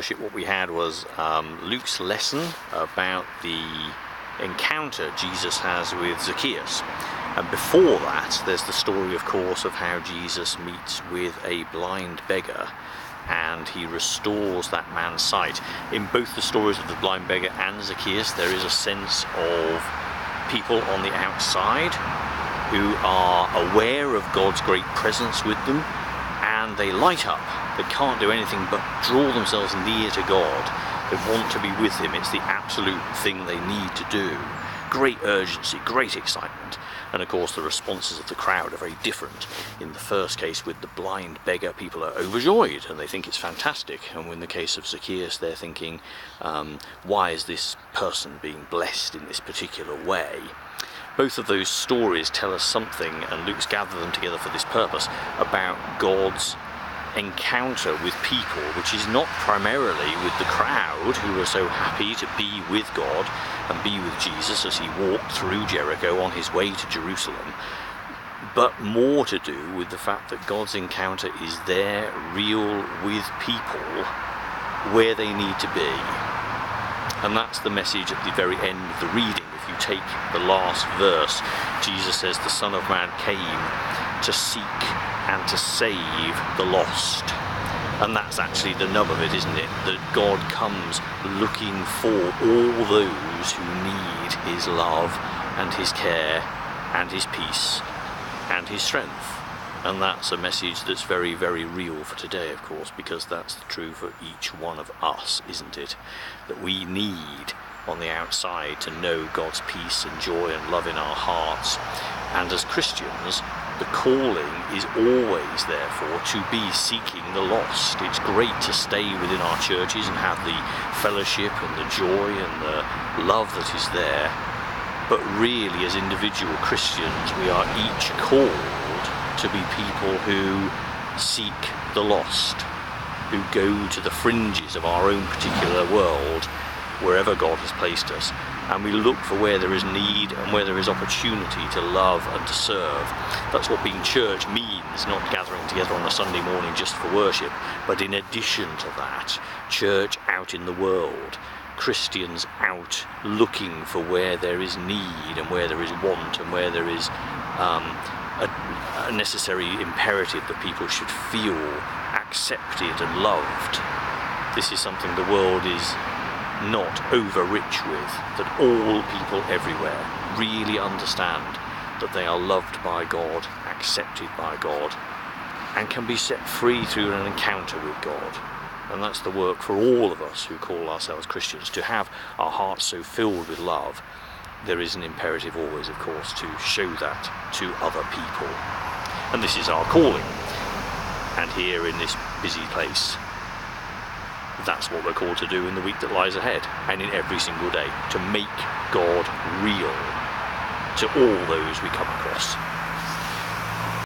worship, what we had was Luke's lesson about the encounter Jesus has with Zacchaeus. And before that, there's the story, of course, of how Jesus meets with a blind beggar and he restores that man's sight. In both the stories of the blind beggar and Zacchaeus, there is a sense of people on the outside who are aware of God's great presence with them, and they light up. They can't do anything but draw themselves near to God. They want to be with him. It's the absolute thing they need to do. Great urgency, great excitement. And of course the responses of the crowd are very different. In the first case with the blind beggar, people are overjoyed and they think it's fantastic. And in the case of Zacchaeus, they're thinking, why is this person being blessed in this particular way? Both of those stories tell us something, and Luke's gathered them together for this purpose, about God's encounter with people, which is not primarily with the crowd who are so happy to be with God and be with Jesus as he walked through Jericho on his way to Jerusalem, but more to do with the fact that God's encounter is there, real, with people where they need to be. And that's the message at the very end of the reading. If you take the last verse, Jesus says the Son of Man came to seek and to save the lost. And that's actually the nub of it, isn't it? That God comes looking for all those who need his love and his care and his peace and his strength. And that's a message that's very, very real for today, of course, because that's true for each one of us, isn't it? That we need on the outside to know God's peace and joy and love in our hearts. And as Christians, the calling is always, therefore, to be seeking the lost. It's great to stay within our churches and have the fellowship and the joy and the love that is there. But really, as individual Christians, we are each called to be people who seek the lost, who go to the fringes of our own particular world, wherever God has placed us, and we look for where there is need and where there is opportunity to love and to serve. That's what being church means, not gathering together on a Sunday morning just for worship, but in addition to that, church out in the world, Christians out looking for where there is need and where there is want and where there is a necessary imperative that people should feel accepted and loved. This is something the world is not over-rich with, that all people everywhere really understand that they are loved by God, accepted by God, and can be set free through an encounter with God. And that's the work for all of us who call ourselves Christians, to have our hearts so filled with love. There is an imperative always, of course, to show that to other people. And this is our calling. And here in this busy place, that's what we're called to do in the week that lies ahead, and in every single day, to make God real to all those we come across.